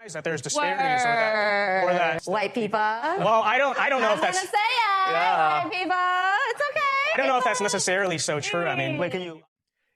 Is that there's disparities or that white people. Well, I don't know if that's. I'm gonna say it. Yeah. White people. It's okay. I don't know if that's necessarily so true. I mean, can you?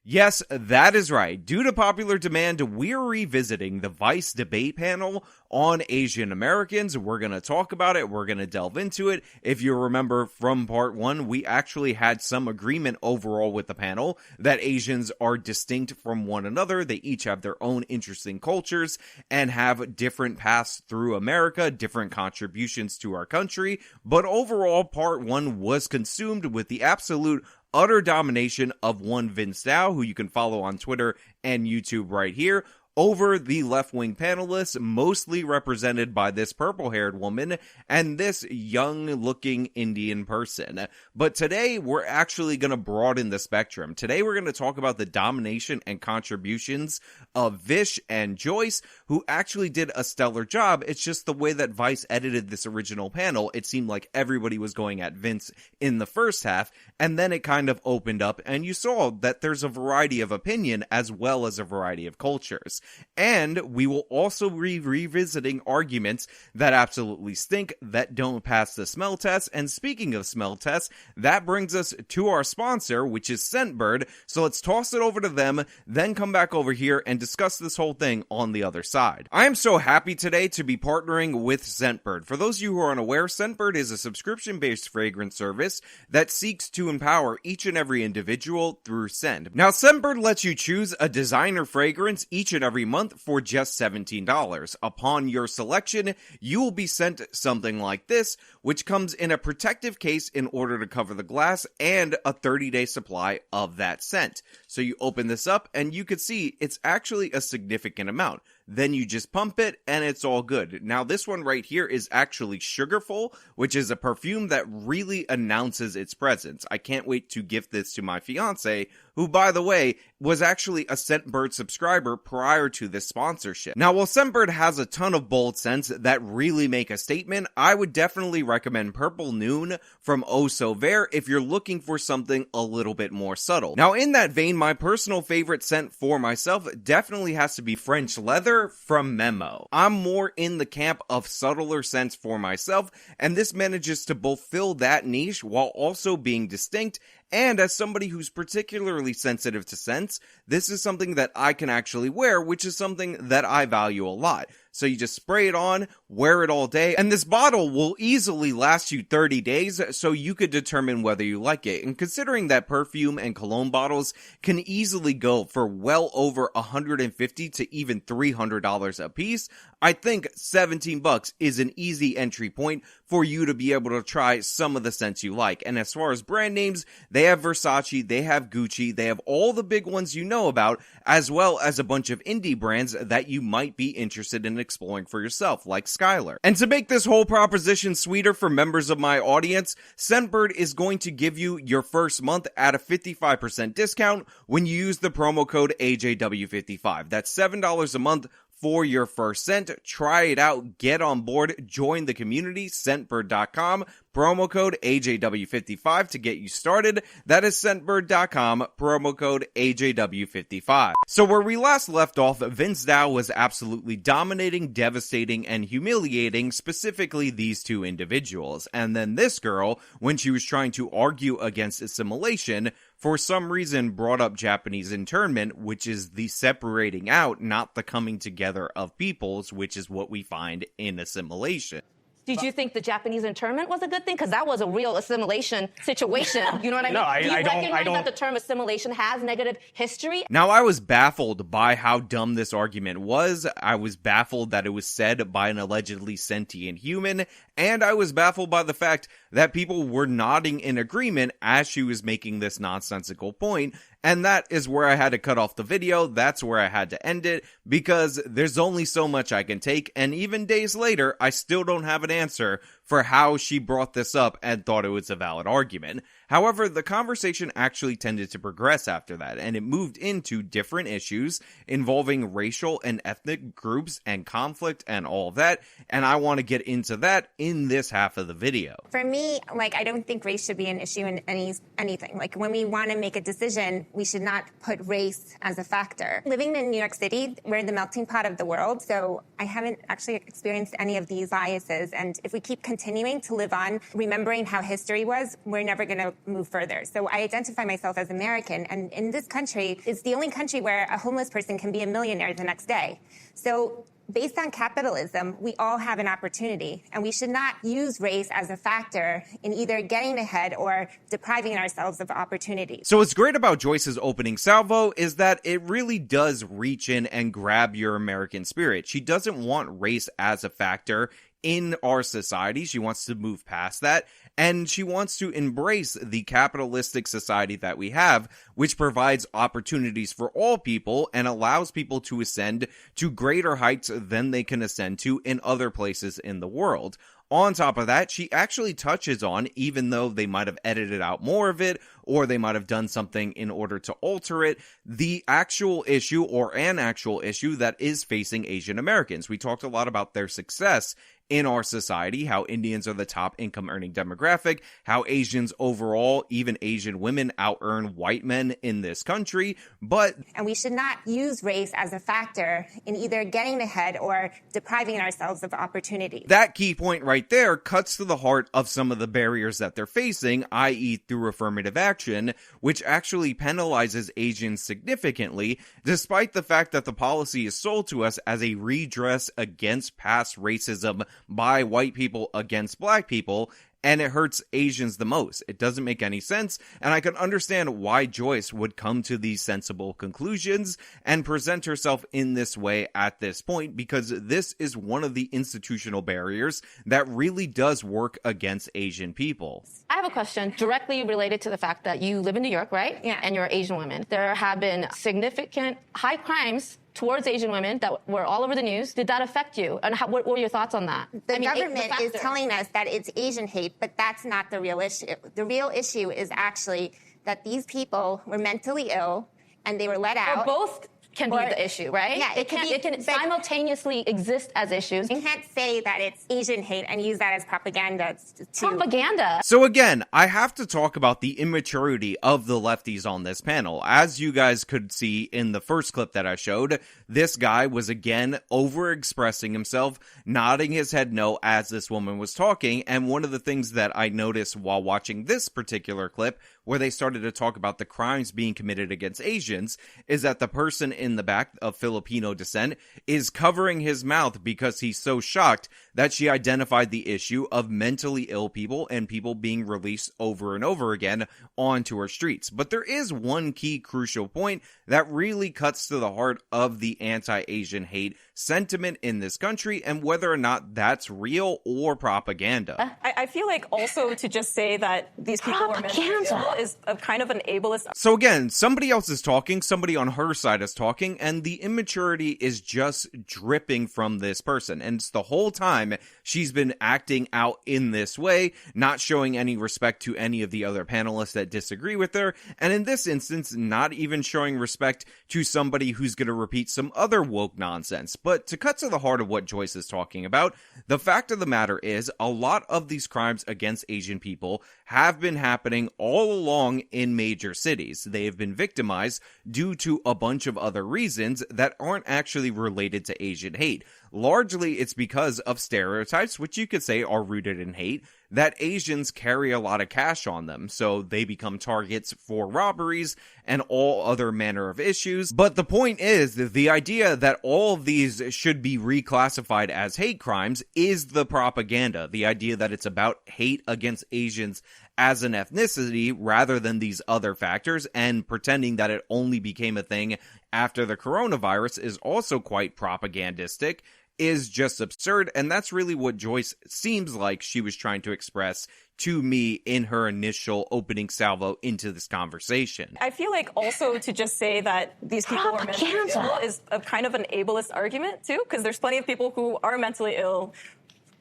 Yes, that is right. Due to popular demand, we're revisiting the Vice debate panel on Asian Americans. We're going to talk about it. We're going to delve into it. If you remember from part 1, we actually had some agreement overall with the panel that Asians are distinct from one another. They each have their own interesting cultures and have different paths through America, different contributions to our country. But overall, part 1 was consumed with the absolute utter domination of one Vince Dow, who you can follow on Twitter and YouTube right here, over the left-wing panelists, mostly represented by this purple-haired woman and this young-looking Indian person. But today, we're actually going to broaden the spectrum. Today, we're going to talk about the domination and contributions of Vish and Joyce, who actually did a stellar job. It's just the way that Vice edited this original panel, it seemed like everybody was going at Vince in the first half, and then it kind of opened up, and you saw that there's a variety of opinion as well as a variety of cultures. And we will also be revisiting arguments that absolutely stink, that don't pass the smell test. And speaking of smell tests, that brings us to our sponsor, which is Scentbird. So let's toss it over to them, then come back over here and discuss this whole thing on the other side. I am so happy today to be partnering with Scentbird. For those of you who are unaware, Scentbird is a subscription-based fragrance service that seeks to empower each and every individual through scent. Now, Scentbird lets you choose a designer fragrance each and every month for just $17. Upon your selection, you will be sent something like this, which comes in a protective case in order to cover the glass and a 30-day supply of that scent. So you open this up and you can see it's actually a significant amount. Then you just pump it and it's all good. Now this one right here is actually Sugarful, which is a perfume that really announces its presence. I can't wait to gift this to my fiance, who by the way was actually a Scentbird subscriber prior to this sponsorship. Now while Scentbird has a ton of bold scents that really make a statement, I would definitely recommend Purple Noon from Oh So Vert if you're looking for something a little bit more subtle. Now in that vein, my personal favorite scent for myself definitely has to be French Leather from Memo. I'm more in the camp of subtler scents for myself, and this manages to both fill that niche while also being distinct. And as somebody who's particularly sensitive to scents, this is something that I can actually wear, which is something that I value a lot. So you just spray it on, wear it all day, and this bottle will easily last you 30 days, so you could determine whether you like it. And considering that perfume and cologne bottles can easily go for well over $150 to even $300 a piece, I think $17 is an easy entry point for you to be able to try some of the scents you like. And as far as brand names, they have Versace, they have Gucci, they have all the big ones you know about, as well as a bunch of indie brands that you might be interested in exploring for yourself, like Skylar. And to make this whole proposition sweeter for members of my audience, Scentbird is going to give you your first month at a 55% discount when you use the promo code AJW55. That's $7 a month for your first scent. Try it out, get on board, join the community, Scentbird.com, promo code AJW55 to get you started. That is Scentbird.com, promo code AJW55. So where we last left off, Vince Dow was absolutely dominating, devastating, and humiliating specifically these two individuals. And then this girl, when she was trying to argue against assimilation, for some reason brought up Japanese internment, which is the separating out, not the coming together of peoples, which is what we find in assimilation. Did you think the Japanese internment was a good thing? Because that was a real assimilation situation. You know what I mean? No, Do you I recognize don't. that the term assimilation has negative history? Now, I was baffled by how dumb this argument was. I was baffled that it was said by an allegedly sentient human, and I was baffled by the fact that people were nodding in agreement as she was making this nonsensical point. And that is where I had to cut off the video. That's where I had to end it, because there's only so much I can take, and even days later, I still don't have an answer for how she brought this up and thought it was a valid argument. However, the conversation actually tended to progress after that, and it moved into different issues involving racial and ethnic groups and conflict and all of that, and I want to get into that in this half of the video. For me, I don't think race should be an issue in anything. When we want to make a decision, we should not put race as a factor. Living in New York City, we're the melting pot of the world, so I haven't actually experienced any of these biases, and if we keep continuing to live on remembering how history was, we're never going to move further. So I identify myself as American, and in this country, it's the only country where a homeless person can be a millionaire the next day. So based on capitalism, we all have an opportunity, and we should not use race as a factor in either getting ahead or depriving ourselves of opportunities. So what's great about Joyce's opening salvo is that it really does reach in and grab your American spirit. She doesn't want race as a factor in our society. She wants to move past that, and she wants to embrace the capitalistic society that we have, which provides opportunities for all people and allows people to ascend to greater heights than they can ascend to in other places in the world. On top of that, she actually touches on, even though they might have edited out more of it, or they might have done something in order to alter it, the actual issue or an actual issue that is facing Asian Americans. We talked a lot about their success in our society, how Indians are the top income earning demographic, how Asians overall, even Asian women, out-earn white men in this country, and we should not use race as a factor in either getting ahead or depriving ourselves of opportunities. That key point right there cuts to the heart of some of the barriers that they're facing, i.e. through affirmative action, which actually penalizes Asians significantly, despite the fact that the policy is sold to us as a redress against past racism by white people against black people, and it hurts Asians the most. It doesn't make any sense, and I can understand why Joyce would come to these sensible conclusions and present herself in this way at this point, because this is one of the institutional barriers that really does work against Asian people. I have a question directly related to the fact that you live in New York, right? Yeah. And you're Asian women. There have been significant high crimes towards Asian women that were all over the news. Did that affect you? And what were your thoughts on that? The government is telling us that it's Asian hate, but that's not the real issue. The real issue is actually that these people were mentally ill and they were let out. Or both can be the issue, right? Yeah, it can simultaneously exist as issues. You can't say that it's Asian hate and use that as propaganda. Propaganda. So again, I have to talk about the immaturity of the lefties on this panel. As you guys could see in the first clip that I showed, this guy was again overexpressing himself, nodding his head no as this woman was talking, and one of the things that I noticed while watching this particular clip, where they started to talk about the crimes being committed against Asians, is that the person in the back of Filipino descent is covering his mouth because he's so shocked that she identified the issue of mentally ill people and people being released over and over again onto our streets. But there is one key crucial point that really cuts to the heart of the anti-Asian hate sentiment in this country and whether or not that's real or propaganda. I feel like also to just say that these people are mentally ill is a kind of an ableist. So again, somebody else is talking, somebody on her side is talking, and the immaturity is just dripping from this person. And it's the whole time she's been acting out in this way, not showing any respect to any of the other panelists that disagree with her, and in this instance, not even showing respect to somebody who's going to repeat some other woke nonsense. But to cut to the heart of what Joyce is talking about, the fact of the matter is, a lot of these crimes against Asian people have been happening all along in major cities. They have been victimized due to a bunch of other reasons that aren't actually related to Asian hate. Largely, it's because of stereotypes, which you could say are rooted in hate, that Asians carry a lot of cash on them, so they become targets for robberies and all other manner of issues. But the point is that the idea that all of these should be reclassified as hate crimes is the propaganda. The idea that it's about hate against Asians as an ethnicity rather than these other factors, and pretending that it only became a thing after the coronavirus is also quite propagandistic, is just absurd, and that's really what Joyce seems like she was trying to express to me in her initial opening salvo into this conversation. I feel like also to just say that these people are mentally ill is a kind of an ableist argument too, because there's plenty of people who are mentally ill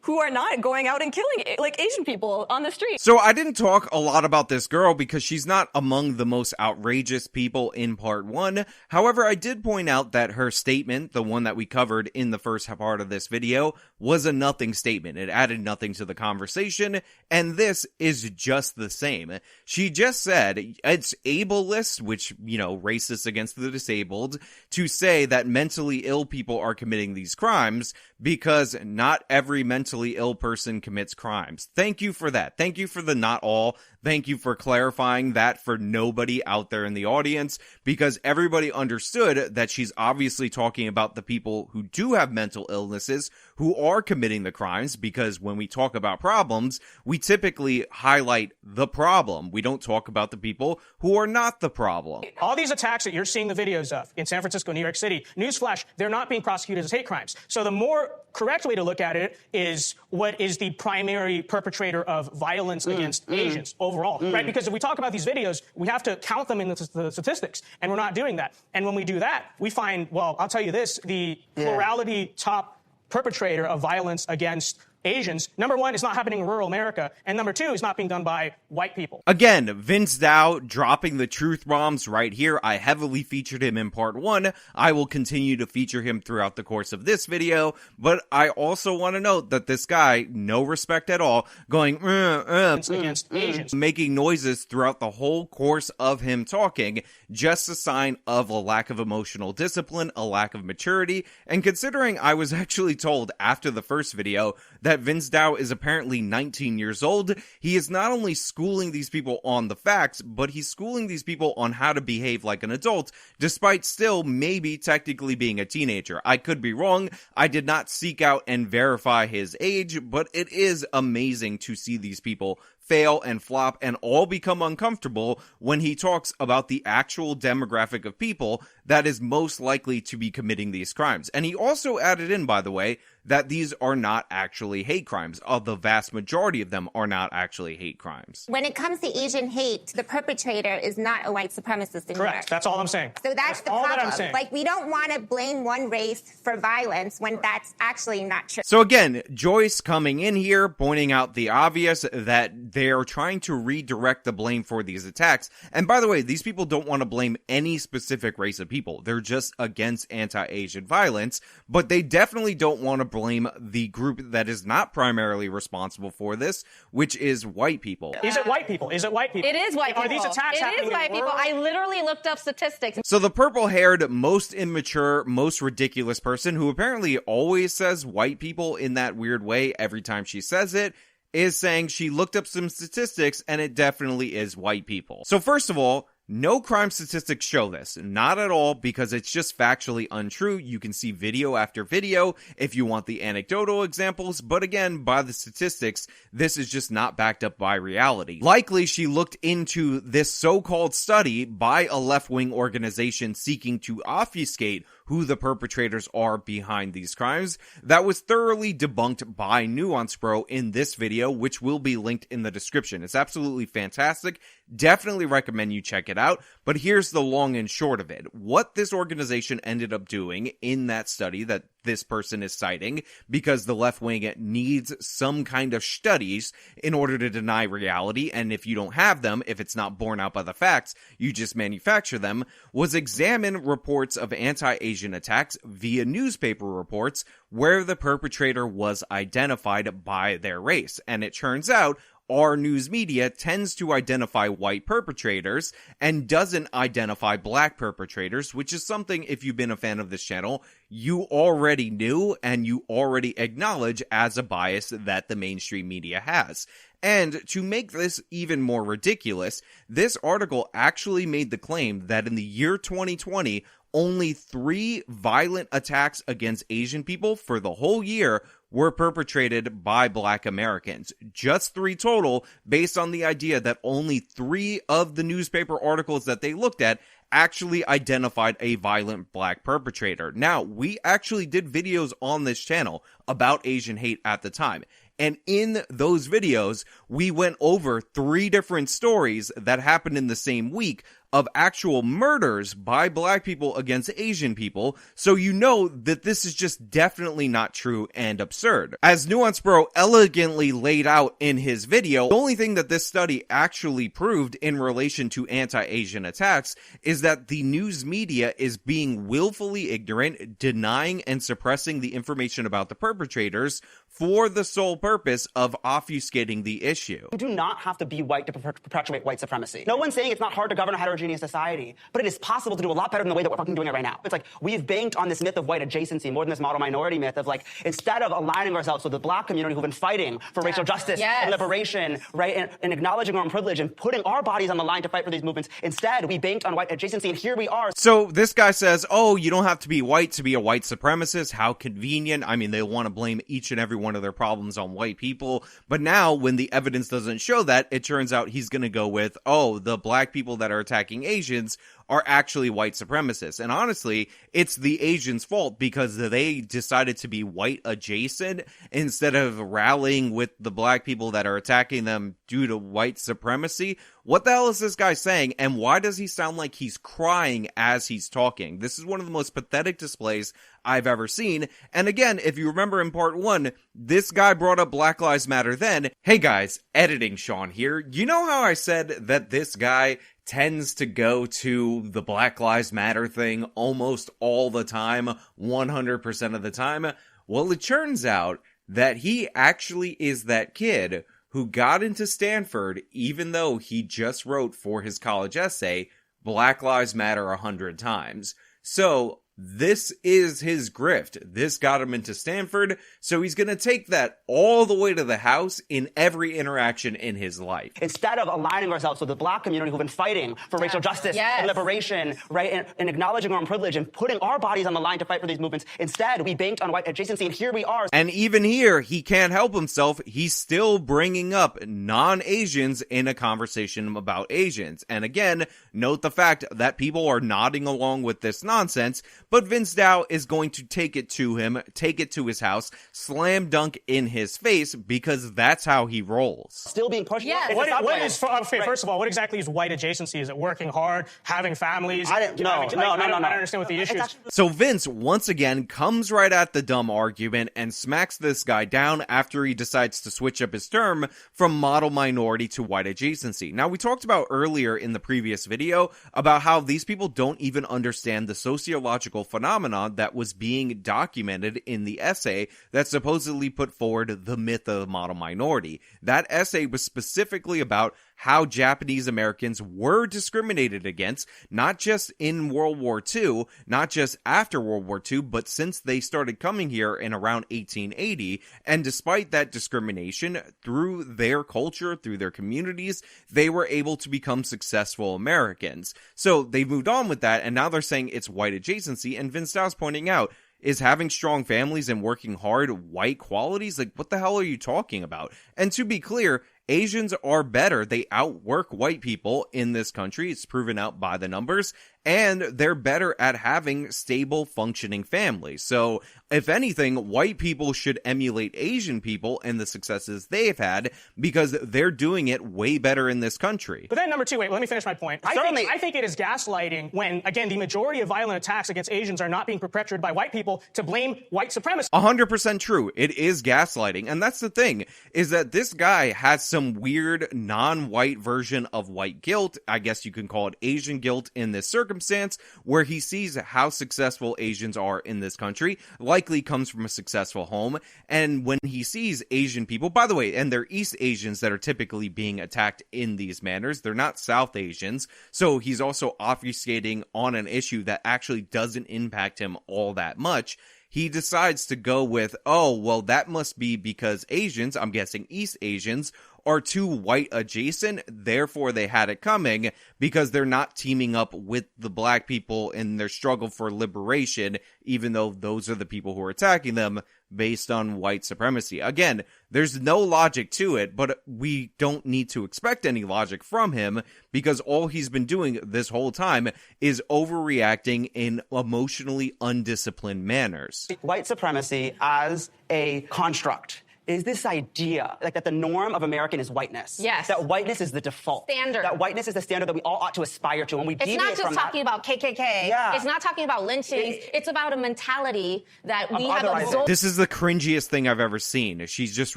who are not going out and killing like Asian people on the street. So I didn't talk a lot about this girl because she's not among the most outrageous people in part 1. However, I did point out that her statement, the one that we covered in the first part of this video, was a nothing statement. It added nothing to the conversation, and this is just the same. She just said it's ableist, which, you know, racist against the disabled, to say that mentally ill people are committing these crimes because not every mentally ill person commits crimes. Thank you for that. Thank you for the not all. Thank you for clarifying that for nobody out there in the audience, because everybody understood that she's obviously talking about the people who do have mental illnesses, who are committing the crimes, because when we talk about problems, we typically highlight the problem. We don't talk about the people who are not the problem. All these attacks that you're seeing the videos of in San Francisco, New York City, newsflash, they're not being prosecuted as hate crimes. So the more correct way to look at it is what is the primary perpetrator of violence against Asians overall, right? Because if we talk about these videos, we have to count them in the statistics, and we're not doing that. And when we do that, we find, well, I'll tell you this, the plurality top perpetrator of violence against Asians, number one, it's not happening in rural America, and number two, it's not being done by white people. Again, Vince Dow dropping the truth bombs right here. I heavily featured him in part 1. I will continue to feature him throughout the course of this video, but I also want to note that this guy, no respect at all, going Against Asians. making noises throughout the whole course of him talking, just a sign of a lack of emotional discipline, a lack of maturity, and considering I was actually told after the first video that Vince Dow is apparently 19 years old, he is not only schooling these people on the facts, but he's schooling these people on how to behave like an adult, despite still maybe technically being a teenager. I could be wrong. I did not seek out and verify his age, but it is amazing to see these people fail and flop and all become uncomfortable when he talks about the actual demographic of people that is most likely to be committing these crimes. And he also added in, by the way, that these are not actually hate crimes. The vast majority of them are not actually hate crimes. When it comes to Asian hate, the perpetrator is not a white supremacist in New York. Correct. That's all I'm saying. So that's the all problem. that I'm saying. Like, we don't want to blame one race for violence when that's actually not true. So again, Joyce coming in here, pointing out the obvious, that they're trying to redirect the blame for these attacks. And by the way, these people don't want to blame any specific race of people. They're just against anti-Asian violence, but they definitely don't want to blame the group that is not primarily responsible for this, which is white people. Is it white people? Is it white people? It is white people. Are these attacks happening It is white in people. rural- I literally looked up statistics. So the purple-haired, most immature, most ridiculous person, who apparently always says white people in that weird way every time she says it, is saying she looked up some statistics and it definitely is white people. So first of all, no crime statistics show this. Not at all, because it's just factually untrue. You can see video after video if you want the anecdotal examples, but again, by the statistics, this is just not backed up by reality. Likely, she looked into this so-called study by a left-wing organization seeking to obfuscate who the perpetrators are behind these crimes. That was thoroughly debunked by Nuance Bro in this video, which will be linked in the description. It's absolutely fantastic. Definitely recommend you check it out. But here's the long and short of it. What this organization ended up doing in that study that this person is citing, because the left wing needs some kind of studies in order to deny reality, and if you don't have them, if it's not borne out by the facts, you just manufacture them, was examine reports of anti-Asian attacks via newspaper reports where the perpetrator was identified by their race. And it turns out our news media tends to identify white perpetrators and doesn't identify black perpetrators, which is something, if you've been a fan of this channel, you already knew and you already acknowledge as a bias that the mainstream media has. And to make this even more ridiculous, this article actually made the claim that in the year 2020, only 3 violent attacks against Asian people for the whole year were perpetrated by Black Americans. Just 3 total, based on the idea that only 3 of the newspaper articles that they looked at actually identified a violent black perpetrator. Now, we actually did videos on this channel about Asian hate at the time. And in those videos, we went over 3 different stories that happened in the same week of actual murders by black people against Asian people, so you know that this is just definitely not true and absurd. As Nuance Bro elegantly laid out in his video, the only thing that this study actually proved in relation to anti-Asian attacks is that the news media is being willfully ignorant, denying and suppressing the information about the perpetrators for the sole purpose of obfuscating the issue. You do not have to be white to perpetuate white supremacy. No one's saying it's not hard to govern a heterogeneous society, but it is possible to do a lot better than the way that we're fucking doing it right now. It's like we've banked on this myth of white adjacency more than this model minority myth of like, instead of aligning ourselves with the black community who've been fighting for racial justice and liberation, right, and acknowledging our own privilege and putting our bodies on the line to fight for these movements, instead we banked on white adjacency, and here we are. So this guy says, oh, you don't have to be white to be a white supremacist. How convenient. I mean, they want to blame each and every one of their problems on white people. But now when the evidence doesn't show that, it turns out he's going to go with, oh, the black people that are attacking Asians are actually white supremacists. And honestly, it's the Asians' fault because they decided to be white adjacent instead of rallying with the black people that are attacking them due to white supremacy. What the hell is this guy saying? And why does he sound like he's crying as he's talking? This is one of the most pathetic displays I've ever seen. And again, if you remember in part 1, this guy brought up Black Lives Matter then. Hey guys, editing Sean here. You know how I said that this guy tends to go to the Black Lives Matter thing almost all the time, 100% of the time? Well, it turns out that he actually is that kid who got into Stanford even though he just wrote for his college essay, Black Lives Matter 100 times. So this is his grift. This got him into Stanford, so he's gonna take that all the way to the house in every interaction in his life. Instead of aligning ourselves with the black community who've been fighting for racial justice and liberation, right, and acknowledging our own privilege and putting our bodies on the line to fight for these movements, instead we banked on white adjacency, and here we are. And even here, he can't help himself. He's still bringing up non-Asians in a conversation about Asians. And again, note the fact that people are nodding along with this nonsense, but Vince Dow is going to take it to him, take it to his house, slam dunk in his face, because that's how he rolls. Still being pushed. First of all, what exactly is white adjacency? Is it working hard, having families? I don't understand what the issue is. So Vince, once again, comes right at the dumb argument and smacks this guy down after he decides to switch up his term from model minority to white adjacency. Now, we talked about earlier in the previous video about how these people don't even understand the sociological phenomenon that was being documented in the essay that supposedly put forward the myth of the model minority. That essay was specifically about how Japanese Americans were discriminated against, not just in World War II, not just after World War II, but since they started coming here in around 1880. And despite that discrimination, through their culture, through their communities, they were able to become successful Americans. So they moved on with that, and now they're saying it's white adjacency, and Vince Dow's pointing out, is having strong families and working hard white qualities? Like, what the hell are you talking about? And to be clear, Asians are better. They outwork white people in this country. It's proven out by the numbers. And they're better at having stable, functioning families. So, if anything, white people should emulate Asian people and the successes they've had because they're doing it way better in this country. But then number two, wait, let me finish my point. I think it is gaslighting when, again, the majority of violent attacks against Asians are not being perpetrated by white people to blame white supremacy. 100% true. It is gaslighting. And that's the thing, is that this guy has some weird non-white version of white guilt. I guess you can call it Asian guilt in this circumstance, where he sees how successful Asians are in this country, likely comes from a successful home, and when he sees Asian people, by the way, and they're East Asians that are typically being attacked in these manners, they're not South Asians, so he's also obfuscating on an issue that actually doesn't impact him all that much. He decides to go with, oh, well, that must be because Asians, I'm guessing East Asians, are too white adjacent, therefore they had it coming because they're not teaming up with the black people in their struggle for liberation, even though those are the people who are attacking them based on white supremacy. Again, there's no logic to it, but we don't need to expect any logic from him because all he's been doing this whole time is overreacting in emotionally undisciplined manners. White supremacy as a construct is this idea like that the norm of American is whiteness. Yes. That whiteness is the default. Standard. That whiteness is the standard that we all ought to aspire to. And we It's deviate not just from talking about KKK. Yeah. It's not talking about lynchings. It's about a mentality that we have other absorbed. This is the cringiest thing I've ever seen. She's just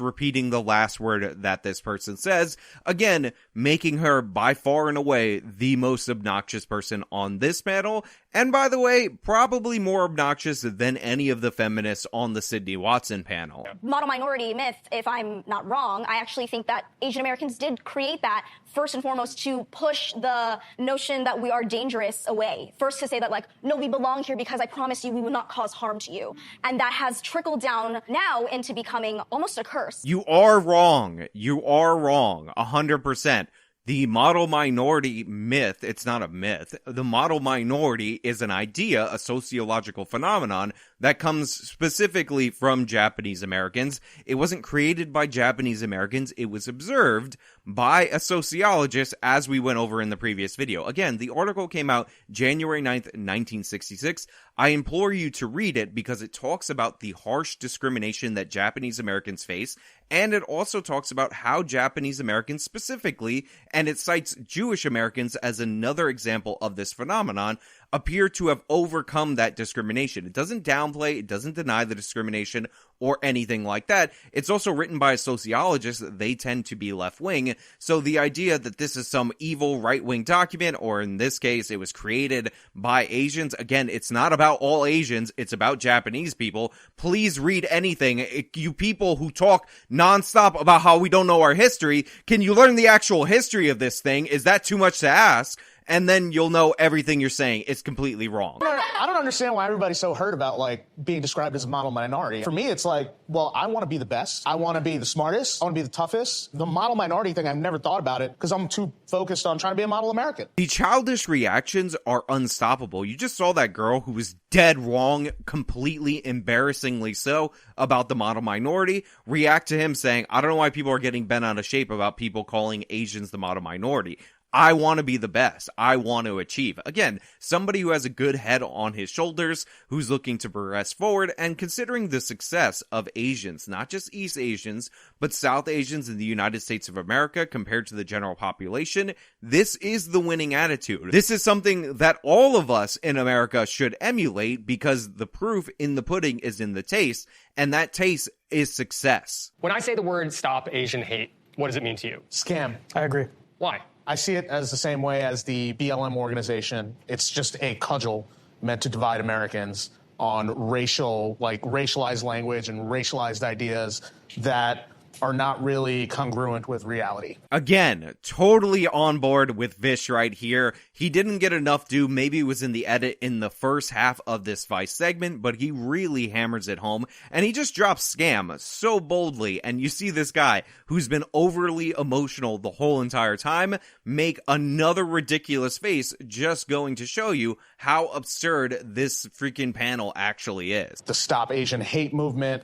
repeating the last word that this person says. Again, making her by far and away the most obnoxious person on this panel. And by the way, probably more obnoxious than any of the feminists on the Sydney Watson panel. Model minority myth, if I'm not wrong, I actually think that Asian Americans did create that first and foremost to push the notion that we are dangerous away. First to say that, like, no, we belong here because I promise you we will not cause harm to you. And that has trickled down now into becoming almost a curse. You are wrong. You are wrong. 100%. The model minority myth, it's not a myth. The model minority is an idea, a sociological phenomenon that comes specifically from Japanese Americans. It wasn't created by Japanese Americans. It was observed by a sociologist, as we went over in the previous video. Again, the article came out January 9th, 1966. I implore you to read it because it talks about the harsh discrimination that Japanese Americans face, and it also talks about how Japanese Americans specifically, and it cites Jewish Americans as another example of this phenomenon, appear to have overcome that discrimination. It doesn't downplay, it doesn't deny the discrimination or anything like that. It's also written by a sociologist. They tend to be left-wing, so the idea that this is some evil right-wing document, or in this case, it was created by Asians, again, it's not about all Asians, it's about Japanese people. Please read anything. You people who talk nonstop about how we don't know our history, can you learn the actual history of this thing? Is that too much to ask? And then you'll know everything you're saying is completely wrong. I don't understand why everybody's so hurt about, like, being described as a model minority. For me, it's like, well, I want to be the best. I want to be the smartest. I want to be the toughest. The model minority thing, I've never thought about it because I'm too focused on trying to be a model American. The childish reactions are unstoppable. You just saw that girl who was dead wrong, completely embarrassingly so, about the model minority, react to him saying, I don't know why people are getting bent out of shape about people calling Asians the model minority. I want to be the best. I want to achieve. Again, somebody who has a good head on his shoulders, who's looking to progress forward, and considering the success of Asians, not just East Asians, but South Asians in the United States of America compared to the general population, this is the winning attitude. This is something that all of us in America should emulate because the proof in the pudding is in the taste, and that taste is success. When I say the word stop Asian hate, what does it mean to you? Scam. I agree. Why? I see it as the same way as the BLM organization. It's just a cudgel meant to divide Americans on racialized language and racialized ideas that are not really congruent with reality. Again, totally on board with Vish right here. He didn't get enough due. Maybe it was in the edit in the first half of this Vice segment, but he really hammers it home, and he just drops scam so boldly, and you see this guy who's been overly emotional the whole entire time make another ridiculous face, just going to show you how absurd this freaking panel actually is. The Stop Asian Hate movement,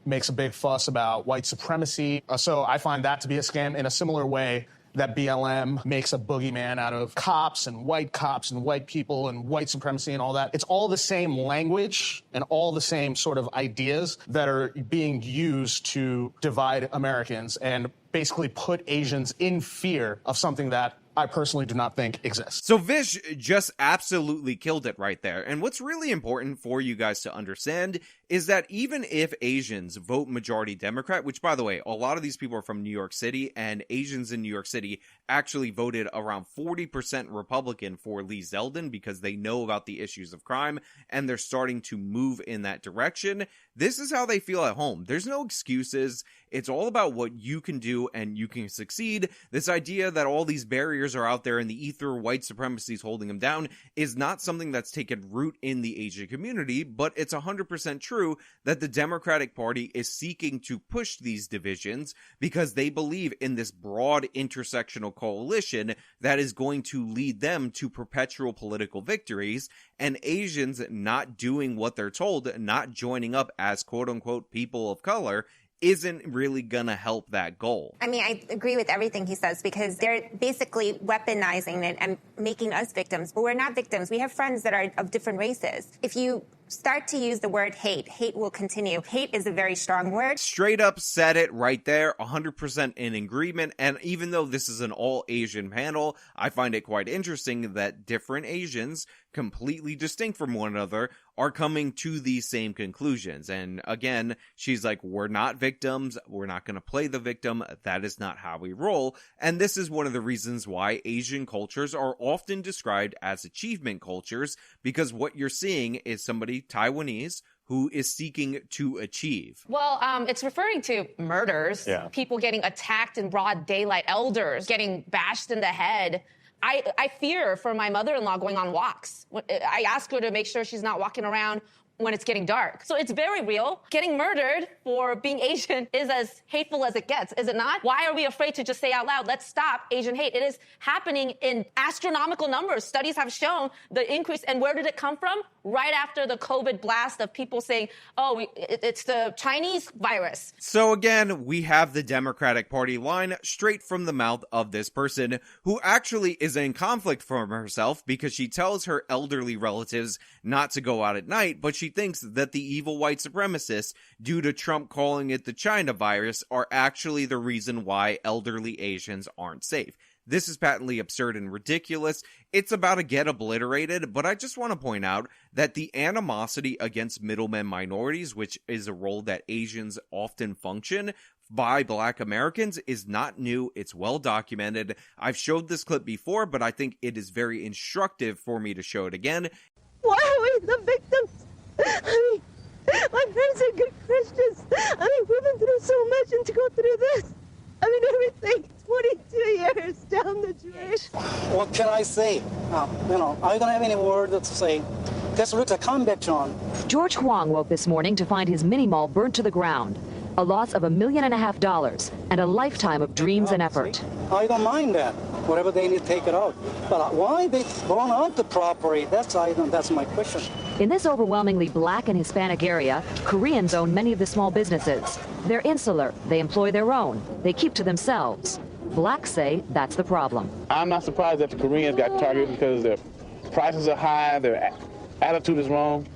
makes a big fuss about white supremacy. So I find that to be a scam in a similar way that BLM makes a boogeyman out of cops and white people and white supremacy and all that. It's all the same language and all the same sort of ideas that are being used to divide Americans and basically put Asians in fear of something that I personally do not think exists. So Vish just absolutely killed it right there. And what's really important for you guys to understand is that even if Asians vote majority Democrat, which by the way, a lot of these people are from New York City, and Asians in New York City actually voted around 40% Republican for Lee Zeldin because they know about the issues of crime and they're starting to move in that direction. This is how they feel at home. There's no excuses. It's all about what you can do and you can succeed. This idea that all these barriers are out there in the ether, white supremacy is holding them down, is not something that's taken root in the Asian community, but it's 100% true that the Democratic Party is seeking to push these divisions because they believe in this broad intersectional coalition that is going to lead them to perpetual political victories, and Asians not doing what they're told, not joining up as quote-unquote people of color, isn't really gonna help that goal. I mean, I agree with everything he says because they're basically weaponizing it and making us victims, but we're not victims. We have friends that are of different races. If you start to use the word hate, hate will continue. Hate is a very strong word. Straight up said it right there, 100% in agreement. And even though this is an all Asian panel, I find it quite interesting that different Asians, completely distinct from one another, are coming to these same conclusions. And again, she's like, we're not victims. We're not going to play the victim. That is not how we roll. And this is one of the reasons why Asian cultures are often described as achievement cultures, because what you're seeing is somebody Taiwanese who is seeking to achieve. Well, it's referring to murders, people getting attacked in broad daylight, elders getting bashed in the head. I fear for my mother-in-law going on walks. I ask her to make sure she's not walking around when it's getting dark. So it's very real. Getting murdered for being Asian is as hateful as it gets, is it not? Why are we afraid to just say out loud, let's stop Asian hate? It is happening in astronomical numbers. Studies have shown the increase. And where did it come from? Right after the COVID blast of people saying, oh, it's the Chinese virus. So again, we have the Democratic Party line straight from the mouth of this person who actually is in conflict from herself because she tells her elderly relatives not to go out at night, but she thinks that the evil white supremacists, due to Trump calling it the China virus, are actually the reason why elderly Asians aren't safe. This is patently absurd and ridiculous. It's about to get obliterated, but I just want to point out that the animosity against middlemen minorities, which is a role that Asians often function by Black Americans, is not new. It's well documented. I've showed this clip before, but I think it is very instructive for me to show it again. Why are we the victims? I mean, my friends are good Christians. I mean, we've been through so much, and to go through this, I mean, everything, 22 years down the drain. What can I say? I don't have any words to say. This looks a comeback, John. George Huang woke this morning to find his mini mall burnt to the ground. A loss of $1.5 million and a lifetime of dreams and effort. I don't mind that. Whatever they need to take it out. But why they burn out the property? That's my question. In this overwhelmingly Black and Hispanic area, Koreans own many of the small businesses. They're insular. They employ their own. They keep to themselves. Blacks say that's the problem. I'm not surprised that the Koreans got targeted because their prices are high, their attitude is wrong,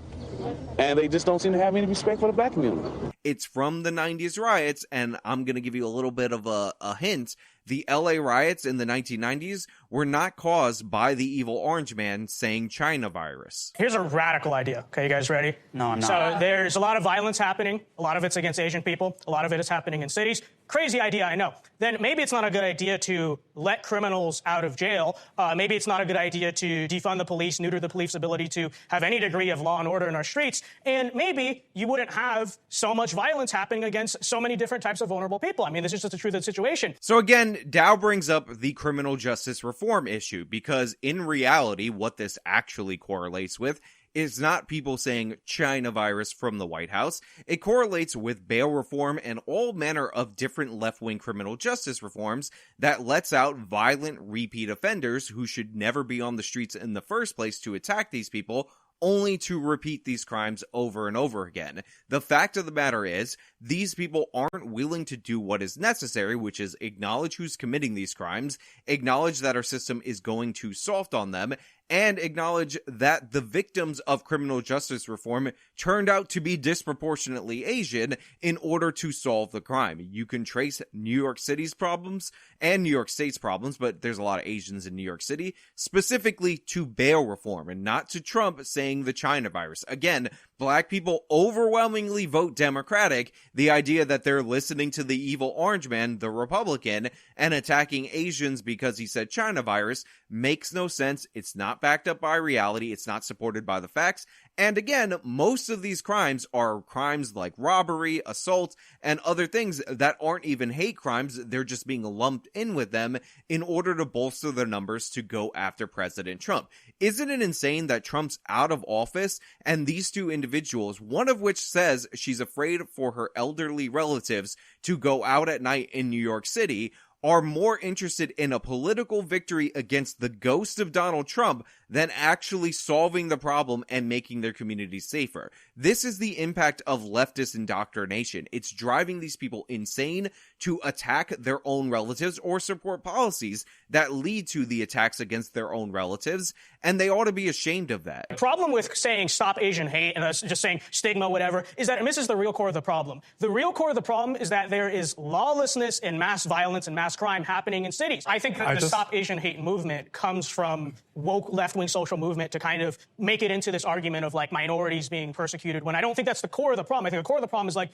and they just don't seem to have any respect for the Black community. It's from the 90s riots, and I'm going to give you a little bit of a hint. The LA riots in the 1990s were not caused by the evil orange man saying China virus. Here's a radical idea. Okay, you guys ready? No, I'm not. So there's a lot of violence happening. A lot of it's against Asian people. A lot of it is happening in cities. Crazy idea, I know. Then maybe it's not a good idea to let criminals out of jail. Maybe it's not a good idea to defund the police, neuter the police ability to have any degree of law and order in our streets. And maybe you wouldn't have so much violence happening against so many different types of vulnerable people. I mean, this is just the truth of the situation. So again, Dow brings up the criminal justice reform issue because in reality, what this actually correlates with is not people saying China virus from the White House. It correlates with bail reform and all manner of different left-wing criminal justice reforms that lets out violent repeat offenders who should never be on the streets in the first place to attack these people, only to repeat these crimes over and over again. The fact of the matter is, these people aren't willing to do what is necessary, which is acknowledge who's committing these crimes, acknowledge that our system is going too soft on them, and acknowledge that the victims of criminal justice reform turned out to be disproportionately Asian in order to solve the crime. You can trace New York City's problems and New York State's problems, but there's a lot of Asians in New York City, specifically to bail reform and not to Trump saying the China virus. Again, Black people overwhelmingly vote Democratic. The idea that they're listening to the evil orange man, the Republican, and attacking Asians because he said China virus makes no sense. It's not backed up by reality. It's not supported by the facts. And again, most of these crimes are crimes like robbery, assault, and other things that aren't even hate crimes. They're just being lumped in with them in order to bolster their numbers to go after President Trump. Isn't it insane that Trump's out of office and these two individuals, one of which says she's afraid for her elderly relatives to go out at night in New York City, are more interested in a political victory against the ghost of Donald Trump than actually solving the problem and making their communities safer. This is the impact of leftist indoctrination. It's driving these people insane to attack their own relatives or support policies that lead to the attacks against their own relatives, and they ought to be ashamed of that. The problem with saying stop Asian hate and us just saying stigma, whatever, is that it misses the real core of the problem. The real core of the problem is that there is lawlessness and mass violence and mass crime happening in cities. I think that the Stop Asian Hate movement comes from woke left-wing social movement to kind of make it into this argument of like minorities being persecuted, when I don't think that's the core of the problem. I think the core of the problem is like,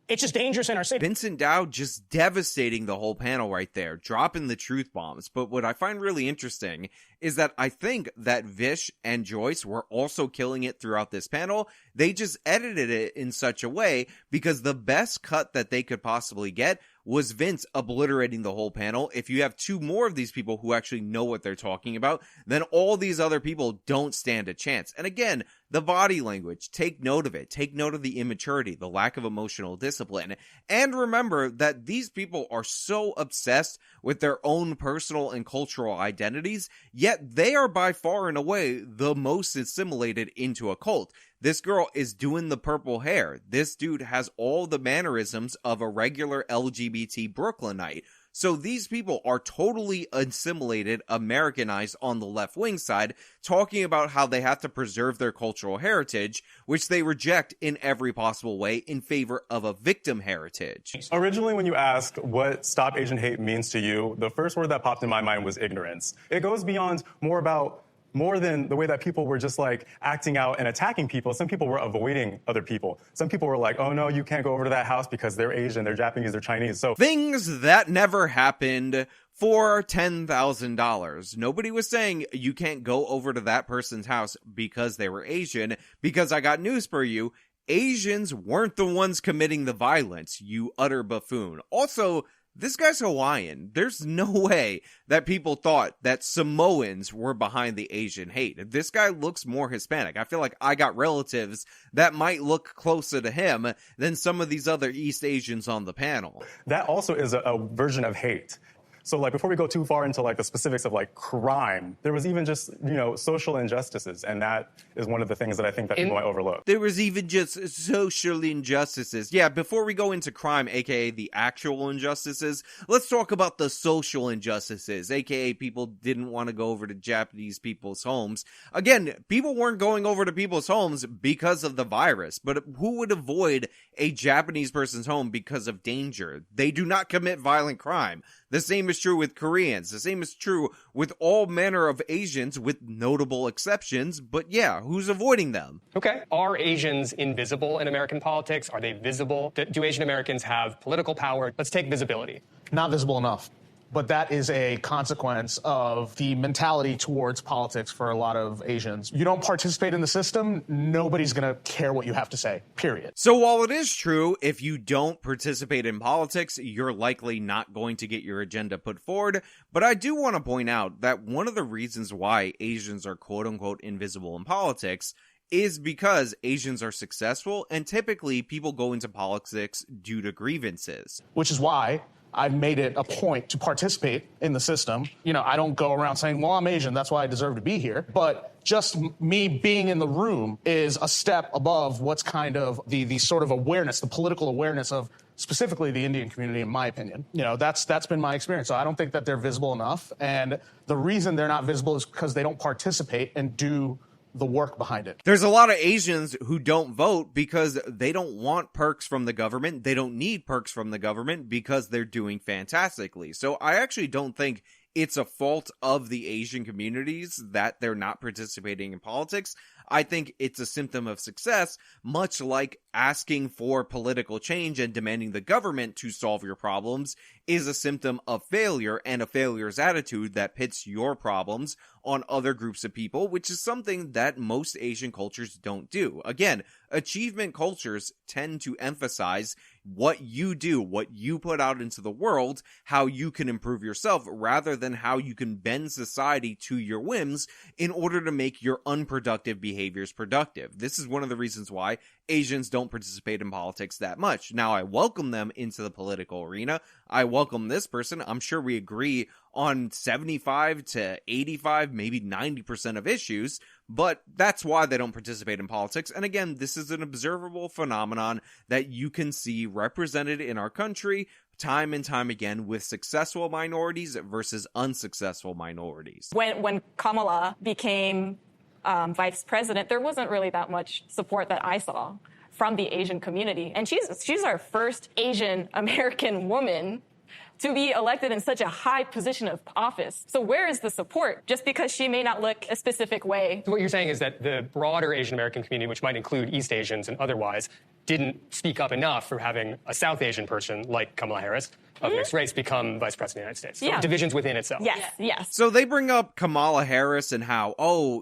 it's just dangerous in our city. Vincent Dowd just devastating the whole panel right there, dropping the truth bombs. But what I find really interesting is that I think that Vish and Joyce were also killing it throughout this panel. They just edited it in such a way because the best cut that they could possibly get was Vince obliterating the whole panel. If you have two more of these people who actually know what they're talking about, then all these other people don't stand a chance. And again, the body language, take note of it. Take note of the immaturity, the lack of emotional discipline. And remember that these people are so obsessed with their own personal and cultural identities, yet they are by far and away the most assimilated into a cult. This girl is doing the purple hair. This dude has all the mannerisms of a regular LGBT Brooklynite. So these people are totally assimilated, Americanized on the left-wing side, talking about how they have to preserve their cultural heritage, which they reject in every possible way in favor of a victim heritage. Originally, when you asked what Stop Asian Hate means to you, the first word that popped in my mind was ignorance. It goes beyond more than the way that people were just like acting out and attacking people. Some people were avoiding other people. Some people were like, oh no, you can't go over to that house because they're Asian, they're Japanese, they're Chinese. So things that never happened for $10,000. Nobody was saying you can't go over to that person's house because they were Asian, because I got news for you. Asians weren't the ones committing the violence, you utter buffoon. Also, this guy's Hawaiian. There's no way that people thought that Samoans were behind the Asian hate. This guy looks more Hispanic. I feel like I got relatives that might look closer to him than some of these other East Asians on the panel. That also is a version of hate. So, like, before we go too far into, like, the specifics of, like, crime, there was even just, social injustices, and that is one of the things that I think that people might overlook. There was even just social injustices. Yeah, before we go into crime, aka the actual injustices, let's talk about the social injustices, aka people didn't want to go over to Japanese people's homes. Again, people weren't going over to people's homes because of the virus, but who would avoid a Japanese person's home because of danger? They do not commit violent crime. The same is true with Koreans. The same is true with all manner of Asians, with notable exceptions. But yeah, who's avoiding them? Okay. Are Asians invisible in American politics? Are they visible? Do Asian Americans have political power? Let's take visibility. Not visible enough. But that is a consequence of the mentality towards politics for a lot of Asians. You don't participate in the system, nobody's going to care what you have to say, period. So while it is true, if you don't participate in politics, you're likely not going to get your agenda put forward. But I do want to point out that one of the reasons why Asians are quote-unquote invisible in politics is because Asians are successful, and typically people go into politics due to grievances. Which is why I've made it a point to participate in the system. I don't go around saying, well, I'm Asian, that's why I deserve to be here. But just me being in the room is a step above what's kind of the sort of awareness, the political awareness of specifically the Indian community, in my opinion. That's been my experience. So I don't think that they're visible enough. And the reason they're not visible is because they don't participate and do the work behind it. There's a lot of Asians who don't vote because they don't want perks from the government. They don't need perks from the government because they're doing fantastically. So I actually don't think it's a fault of the Asian communities that they're not participating in politics. I think it's a symptom of success, much like asking for political change and demanding the government to solve your problems is a symptom of failure and a failure's attitude that pits your problems on other groups of people, which is something that most Asian cultures don't do. Again, achievement cultures tend to emphasize what you do, what you put out into the world, how you can improve yourself, rather than how you can bend society to your whims in order to make your unproductive behavior behavior is productive. This is one of the reasons why Asians don't participate in politics that much. Now, I welcome them into the political arena. I welcome this person. I'm sure we agree on 75 to 85, maybe 90% of issues, but that's why they don't participate in politics. And again, this is an observable phenomenon that you can see represented in our country time and time again with successful minorities versus unsuccessful minorities. When Kamala became vice president, there wasn't really that much support that I saw from the Asian community. And she's our first Asian American woman to be elected in such a high position of office. So where is the support? Just because she may not look a specific way. So what you're saying is that the broader Asian American community, which might include East Asians and otherwise, didn't speak up enough for having a South Asian person like Kamala Harris of mixed race become vice president of the United States. So divisions within itself. Yes. So they bring up Kamala Harris and how,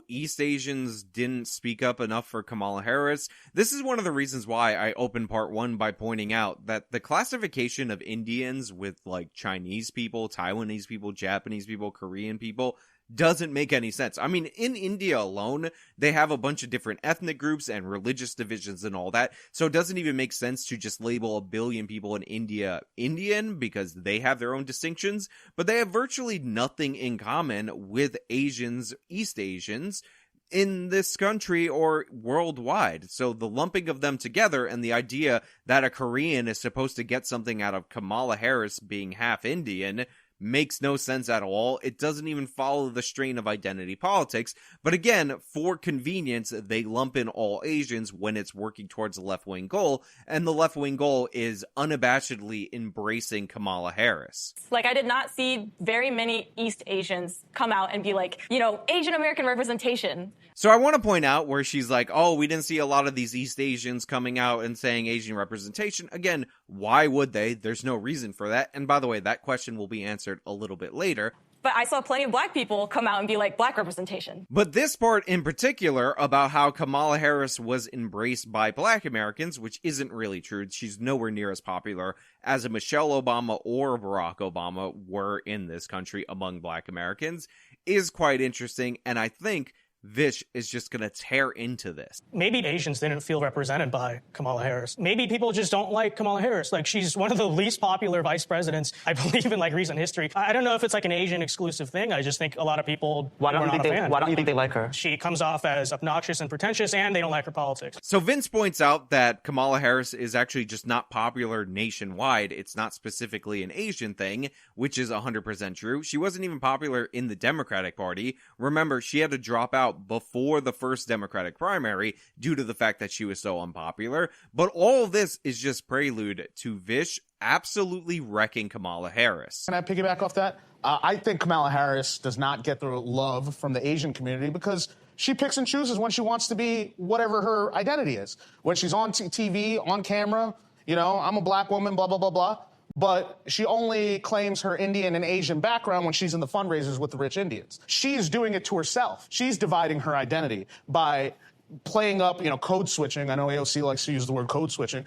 East Asians didn't speak up enough for Kamala Harris. This is one of the reasons why I opened part one by pointing out that the classification of Indians with like Chinese people, Taiwanese people, Japanese people, Korean people doesn't make any sense. I mean, in India alone, they have a bunch of different ethnic groups and religious divisions and all that. So it doesn't even make sense to just label a billion people in India Indian because they have their own distinctions, but they have virtually nothing in common with Asians, East Asians, in this country or worldwide. So the lumping of them together and the idea that a Korean is supposed to get something out of Kamala Harris being half Indian makes no sense at all. It doesn't even follow the strain of identity politics. But again, for convenience, they lump in all Asians when it's working towards a left-wing goal. And the left-wing goal is unabashedly embracing Kamala Harris. Like, I did not see very many East Asians come out and be like, Asian American representation. So I want to point out where she's like, we didn't see a lot of these East Asians coming out and saying Asian representation. Again, why would they? There's no reason for that. And by the way, that question will be answered a little bit later. But I saw plenty of black people come out and be like, black representation. But this part in particular about how Kamala Harris was embraced by black Americans, which isn't really true. She's nowhere near as popular as a Michelle Obama or Barack Obama were in this country among black Americans, is quite interesting. And I think Vish is just going to tear into this. Maybe Asians didn't feel represented by Kamala Harris. Maybe people just don't like Kamala Harris. Like, she's one of the least popular vice presidents, I believe, in recent history. I don't know if it's an Asian exclusive thing. I just think a lot of people why don't you think they like her? She comes off as obnoxious and pretentious, and they don't like her politics. So Vince points out that Kamala Harris is actually just not popular nationwide. It's not specifically an Asian thing, which is 100% true. She wasn't even popular in the Democratic Party. Remember, she had to drop out before the first Democratic primary due to the fact that she was so unpopular. But all of this is just prelude to Vish absolutely wrecking Kamala Harris. Can I piggyback off that? I think Kamala Harris does not get the love from the Asian community because she picks and chooses when she wants to be whatever her identity is. When she's on TV, on camera, I'm a black woman, blah, blah, blah, blah. But she only claims her Indian and Asian background when she's in the fundraisers with the rich Indians. She's doing it to herself. She's dividing her identity by playing up, code switching. I know AOC likes to use the word code switching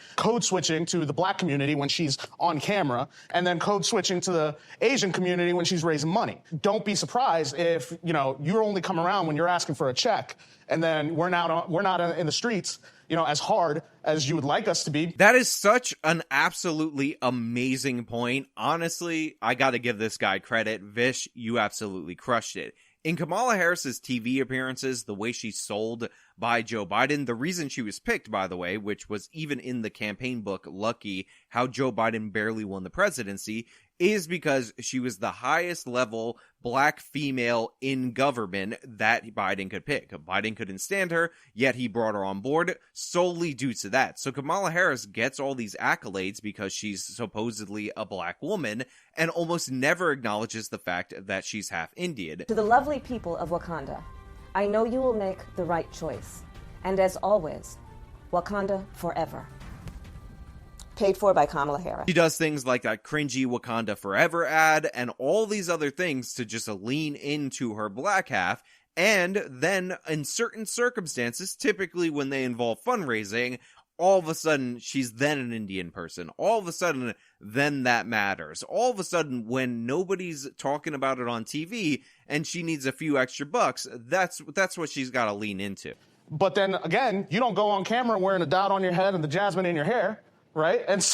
to the black community when she's on camera, and then code switching to the Asian community when she's raising money. Don't be surprised if, you only come around when you're asking for a check, and then we're not in the streets, as hard as you would like us to be. That is such an absolutely amazing point. Honestly, I got to give this guy credit. Vish, you absolutely crushed it. In Kamala Harris's TV appearances, the way she's sold by Joe Biden, the reason she was picked, by the way, which was even in the campaign book, Lucky, How Joe Biden Barely Won the Presidency, is because she was the highest level black female in government that Biden could pick. Biden couldn't stand her, yet he brought her on board solely due to that. So Kamala Harris gets all these accolades because she's supposedly a black woman and almost never acknowledges the fact that she's half Indian. To the lovely people of Wakanda, I know you will make the right choice. And as always, Wakanda forever. Paid for by Kamala Harris. She does things like that cringy Wakanda Forever ad and all these other things to just lean into her black half. And then in certain circumstances, typically when they involve fundraising, all of a sudden she's then an Indian person. All of a sudden, then that matters. All of a sudden, when nobody's talking about it on TV and she needs a few extra bucks, that's what she's got to lean into. But then again, you don't go on camera wearing a dot on your head and the jasmine in your hair, right? And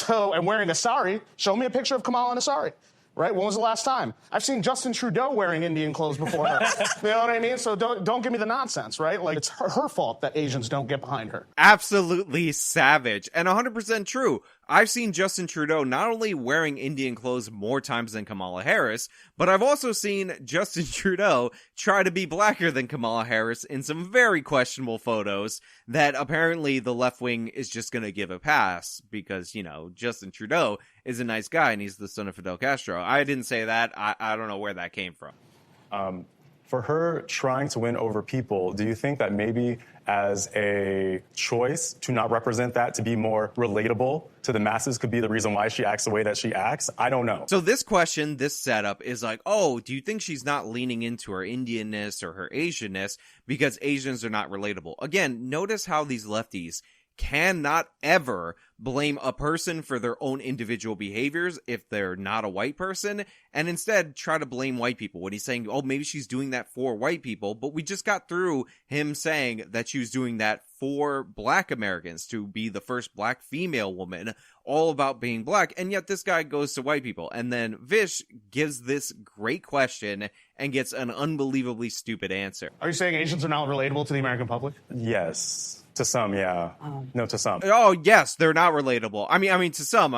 wearing a sari. Show me a picture of Kamala in a sari. Right? When was the last time? I've seen Justin Trudeau wearing Indian clothes before her. You know what I mean? So don't give me the nonsense, right? Like, it's her fault that Asians don't get behind her. Absolutely savage. And 100% true. I've seen Justin Trudeau not only wearing Indian clothes more times than Kamala Harris, but I've also seen Justin Trudeau try to be blacker than Kamala Harris in some very questionable photos that apparently the left wing is just going to give a pass because, you know, Justin Trudeau is a nice guy and he's the son of Fidel Castro. I didn't say that. I don't know where that came from. For her trying to win over people, do you think that maybe as a choice to not represent that, to be more relatable to the masses, could be the reason why she acts the way that she acts? I don't know. So this question, this setup is like, oh, do you think she's not leaning into her Indianness or her Asianness because Asians are not relatable? Again, notice how these lefties cannot ever blame a person for their own individual behaviors if they're not a white person, and instead try to blame white people when he's saying, oh, maybe she's doing that for white people, but we just got through him saying that she was doing that for black Americans, to be the first black female woman, all about being black, and yet this guy goes to white people. And then Vish gives this great question and gets an unbelievably stupid answer. Are you saying Asians are not relatable to the American public? Yes. To some, yeah. No, to some. Oh, yes, they're not relatable. I mean, to some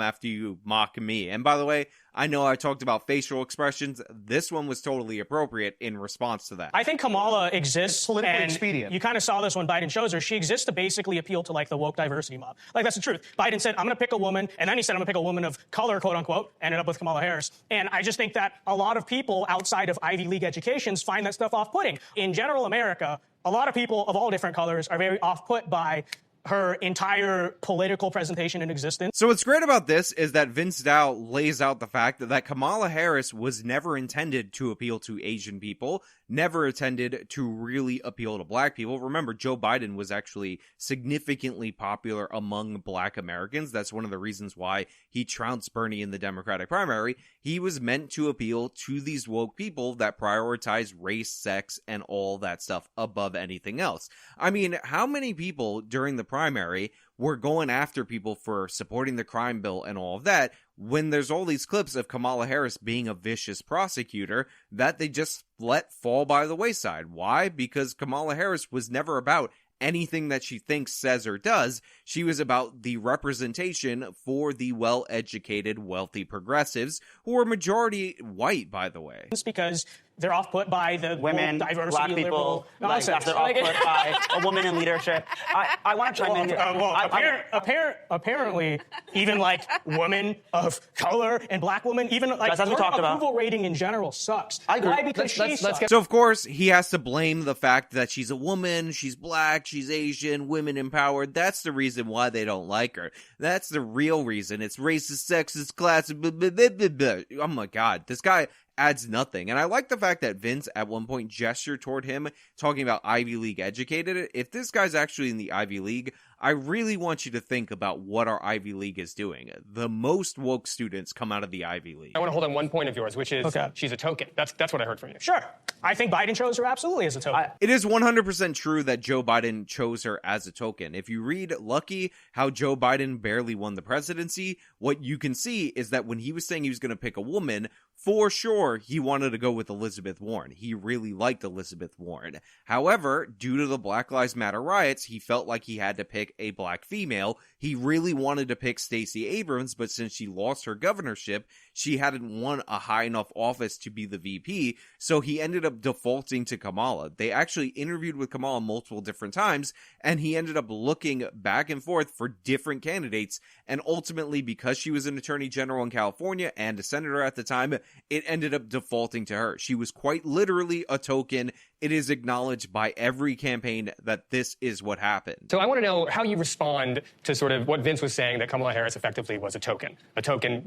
after you mock me. And by the way, I know I talked about facial expressions. This one was totally appropriate in response to that. I think Kamala exists. It's politically and expedient. You kind of saw this when Biden chose her. She exists to basically appeal to like the woke diversity mob. Like, that's the truth. Biden said, I'm going to pick a woman. And then he said, I'm going to pick a woman of color, quote unquote. Ended up with Kamala Harris. And I just think that a lot of people outside of Ivy League educations find that stuff off-putting. In general America, a lot of people of all different colors are very off-put by her entire political presentation in existence. So what's great about this is that Vince Dow lays out the fact that Kamala Harris was never intended to appeal to Asian people, never intended to really appeal to black people. Remember, Joe Biden was actually significantly popular among black Americans. That's one of the reasons why he trounced Bernie in the Democratic primary. He was meant to appeal to these woke people that prioritize race, sex, and all that stuff above anything else. I mean, how many people during the primary were going after people for supporting the crime bill and all of that, when there's all these clips of Kamala Harris being a vicious prosecutor that they just let fall by the wayside? Why? Because Kamala Harris was never about anything that she thinks, says, or does. She was about the representation for the well-educated, wealthy progressives, who are majority white, by the way. It's because they're off-put by the women, diversity, black people, liberal nonsense. They're off-put by a woman in leadership. I want to chime in here. Apparently, even like women of color and black women, even like her approval rating in general sucks. I agree. Why? Because she sucks. So of course he has to blame the fact that she's a woman, she's black, she's Asian, women empowered. That's the reason why they don't like her. That's the real reason. It's racist, sexist, classist. Blah, blah, blah, blah, blah. Oh my God, this guy adds nothing. And I like the fact that Vince at one point gestured toward him talking about Ivy League educated. If this guy's actually in the Ivy League, I really want you to think about what our Ivy League is doing. The most woke students come out of the Ivy League. I want to hold on one point of yours, which is she's a token. That's what I heard from you. Sure. I think Biden chose her absolutely as a token. It is 100% true that Joe Biden chose her as a token. If you read Lucky, how Joe Biden barely won the presidency, what you can see is that when he was saying he was going to pick a woman, for sure, he wanted to go with Elizabeth Warren. He really liked Elizabeth Warren. However, due to the Black Lives Matter riots, he felt like he had to pick a black female. He really wanted to pick Stacey Abrams, but since she lost her governorship, she hadn't won a high enough office to be the VP, so he ended up defaulting to Kamala. They actually interviewed with Kamala multiple different times, and he ended up looking back and forth for different candidates, and ultimately, because she was an attorney general in California and a senator at the time, it ended up defaulting to her. She was quite literally a token. It is acknowledged by every campaign that this is what happened. So I want to know how you respond to sort of what Vince was saying, that Kamala Harris effectively was a token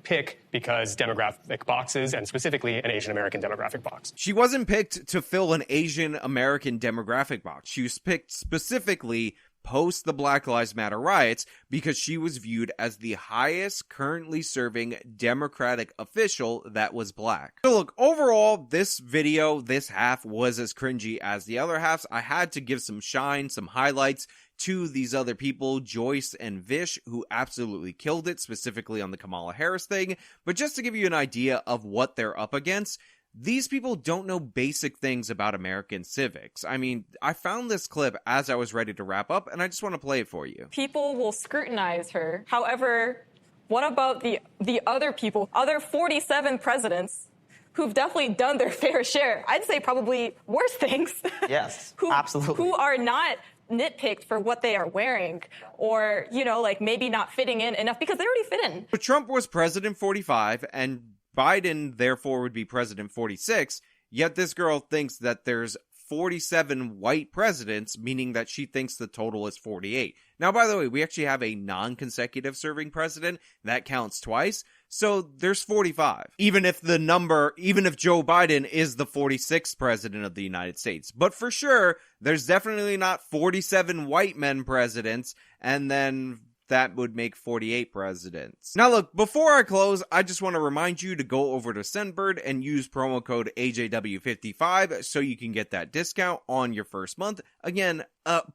pick because demographic boxes, and specifically an Asian American demographic box. She wasn't picked to fill an Asian American demographic box. She was picked specifically post the Black Lives Matter riots because she was viewed as the highest currently serving Democratic official that was black. So look, overall, this video, this half was as cringy as the other halves. I had to give some shine, some highlights to these other people, Joyce and Vish, who absolutely killed it, specifically on the Kamala Harris thing. But just to give you an idea of what they're up against, these people don't know basic things about American civics. I mean, I found this clip as I was ready to wrap up, and I just want to play it for you. People will scrutinize her. However, what about the other people, other 47 presidents who've definitely done their fair share? I'd say probably worse things. Yes, absolutely. Who are not nitpicked for what they are wearing or, you know, like maybe not fitting in enough because they already fit in. But Trump was president 45 and Biden therefore would be president 46, yet this girl thinks that there's 47 white presidents, meaning that she thinks the total is 48. Now, by the way, we actually have a non-consecutive serving president. That counts twice. So there's 45. Even if Joe Biden is the 46th president of the United States. But for sure, there's definitely not 47 white men presidents, and then that would make 48 presidents. Now look, before I close, I just want to remind you to go over to Scentbird and use promo code AJW55 so you can get that discount on your first month. Again,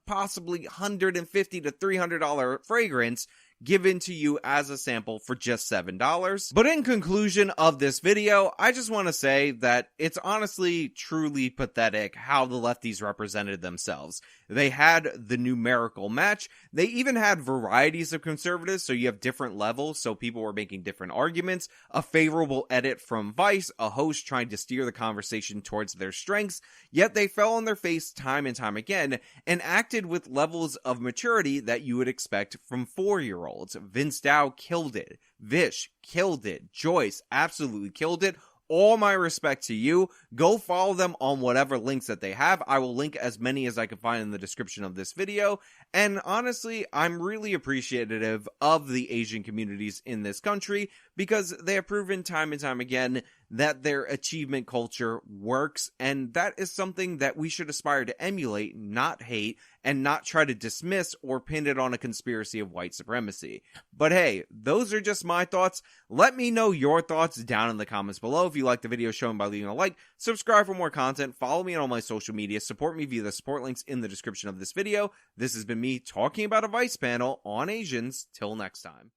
possibly $150 to $300 fragrance given to you as a sample for just $7. But in conclusion of this video, I just want to say that it's honestly truly pathetic how the lefties represented themselves. They had the numerical match. They even had varieties of conservatives, so you have different levels, so people were making different arguments, a favorable edit from Vice, a host trying to steer the conversation towards their strengths, yet they fell on their face time and time again and acted with levels of maturity that you would expect from 4-year-olds. Vince Dow killed it. Vish killed it. Joyce absolutely killed it. All my respect to you. Go follow them on whatever links that they have. I will link as many as I can find in the description of this video. And honestly, I'm really appreciative of the Asian communities in this country because they have proven time and time again that their achievement culture works, and that is something that we should aspire to emulate, not hate, and not try to dismiss or pin it on a conspiracy of white supremacy. But hey, those are just my thoughts. Let me know your thoughts down in the comments below. If you like the video, show them by leaving a like, subscribe for more content, follow me on all my social media, support me via the support links in the description of this video. This has been me talking about a Vice panel on Asians. Till next time.